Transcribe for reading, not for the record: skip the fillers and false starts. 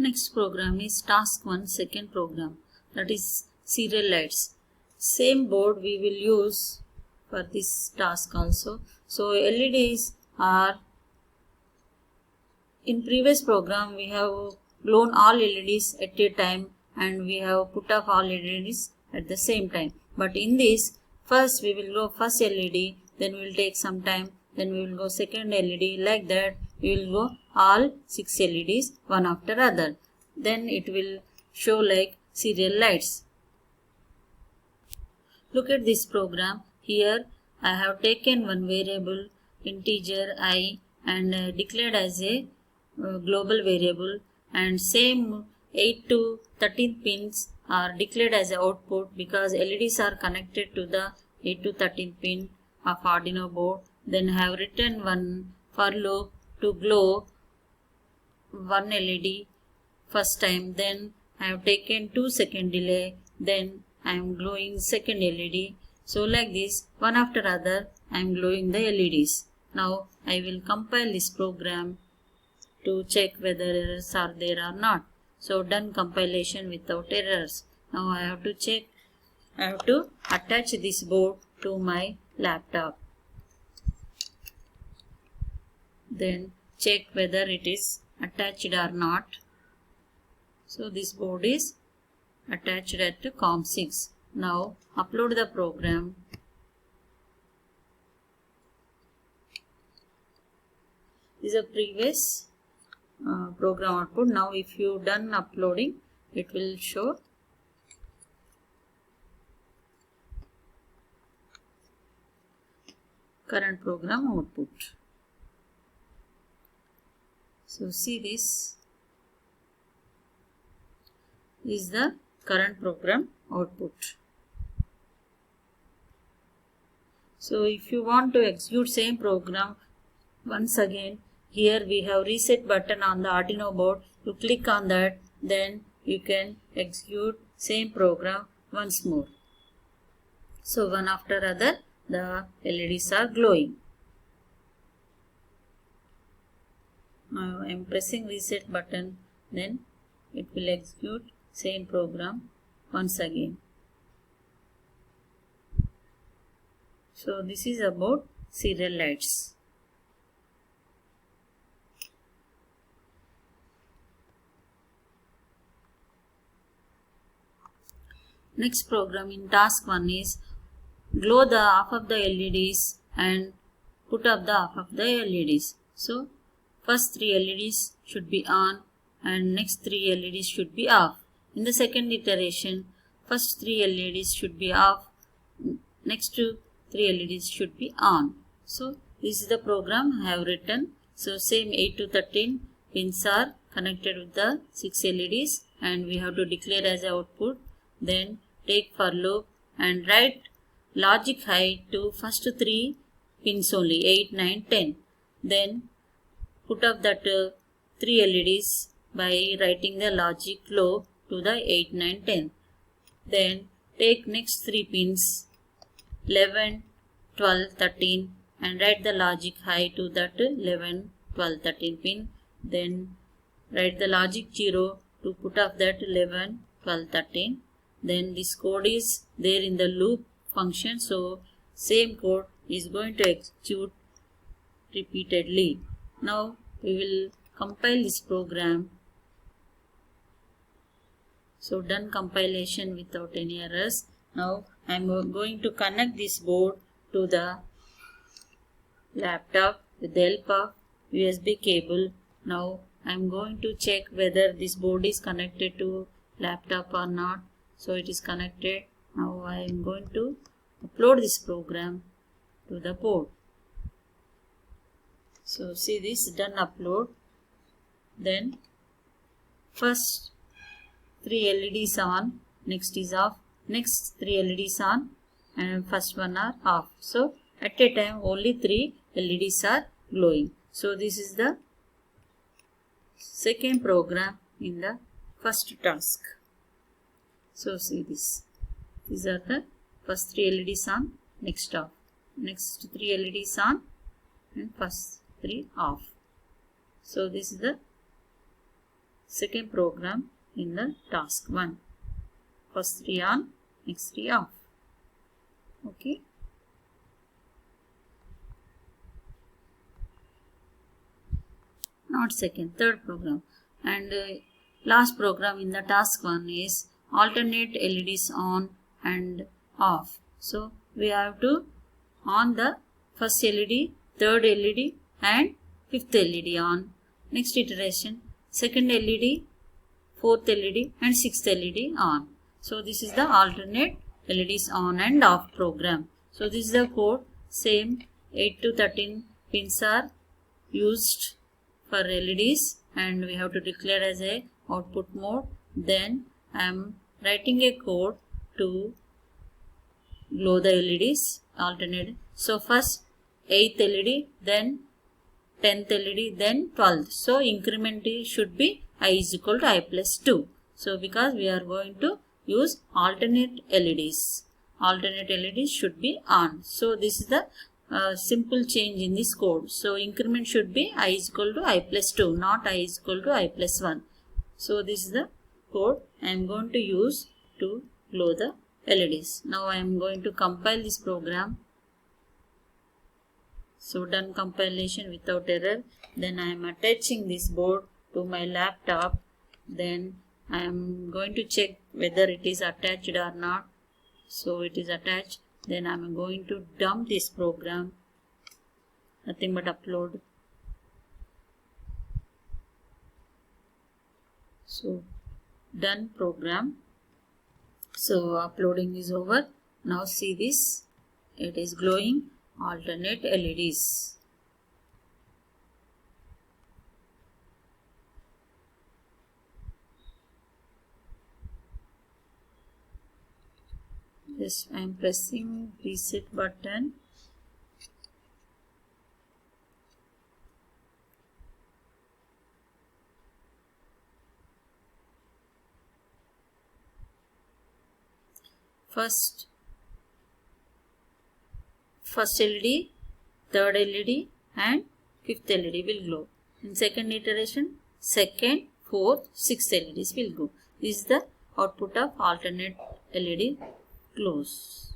Next program is task 1 second program, that is serial lights. Same board we will use for this task also. So LEDs are, in previous program we have blown all LEDs at a time and we have put off all LEDs at the same time. But in this, first we will go first LED, then we will take some time, then we will go second LED, like that we will go all 6 LEDs one after other. Then it will show like serial lights. Look at this program. Here I have taken one variable integer I and declared as a global variable, and same 8 to 13 pins are declared as a output because LEDs are connected to the 8 to 13 pin of Arduino board. Then I have written one for loop to glow one LED first time, then I have taken 2 second delay, then I am glowing second LED. So like this, one after other I am glowing the LEDs. Now I will compile this program to check whether errors are there or not. So done compilation without errors. Now I have to check, I have to attach this board to my laptop. Then check whether it is attached or not. So this board is attached at COM6. Now upload the program. This is a previous program output. Now if you done uploading, it will show current program output. So see, this is the current program output. So if you want to execute same program once again, here we have reset button on the Arduino board. You click on that, then you can execute same program once more. So one after other the LEDs are glowing. Now I am pressing reset button, then it will execute same program once again. So this is about serial lights. Next program in task 1 is glow the half of the LEDs and put up the half of the LEDs. So first 3 LEDs should be on and next 3 LEDs should be off. In the second iteration, first 3 LEDs should be off, next 3 LEDs should be on. So this is the program I have written. So same 8 to 13 pins are connected with the 6 LEDs and we have to declare as output. Then take for loop and write logic high to first 3 pins only, 8, 9, 10. Then put up that 3 LEDs by writing the logic low to the 8, 9, 10. Then take next 3 pins 11, 12, 13 and write the logic high to that 11, 12, 13 pin. Then write the logic 0 to put up that 11, 12, 13. Then this code is there in the loop function, so same code is going to execute repeatedly. Now we will compile this program. So done compilation without any errors. Now I am going to connect this board to the laptop with the help of USB cable. Now I am going to check whether this board is connected to laptop or not. So it is connected. Now I am going to upload this program to the board. So see this, done upload. Then first 3 LEDs on, next is off, next 3 LEDs on and first one are off. So at a time only 3 LEDs are glowing. So this is the second program in the first task. So see this, these are the first 3 LEDs on, next off, next 3 LEDs on and first 3 off. So this is the second program in the task 1. First 3 on, next 3 off. Okay. Not second, third program. And last program in the task 1 is alternate LEDs on and off. So we have to on the first LED, third LED and fifth LED on. Next iteration, second LED, fourth LED and sixth LED on. So this is the alternate LEDs on and off program. So this is the code. Same 8 to 13 pins are used for LEDs and we have to declare as a output mode. Then I am writing a code to glow the LEDs alternate. So first 8th LED, then 10th LED, then 12th. So increment should be I is equal to I plus 2. So because we are going to use alternate LEDs. Alternate LEDs should be on. So this is the simple change in this code. So increment should be I is equal to I plus 2, not I is equal to I plus 1. So this is the code I am going to use to glow the LEDs. Now I am going to compile this program. So done compilation without error. Then I am attaching this board to my laptop. Then I am going to check whether it is attached or not. So it is attached. Then I am going to dump this program. Nothing but upload. So done program. So uploading is over. Now see this. It is glowing alternate LEDs. Yes, I am pressing reset button. First LED, third LED and fifth LED will glow. In second iteration, second, fourth, sixth LEDs will glow. This is the output of alternate LED glows.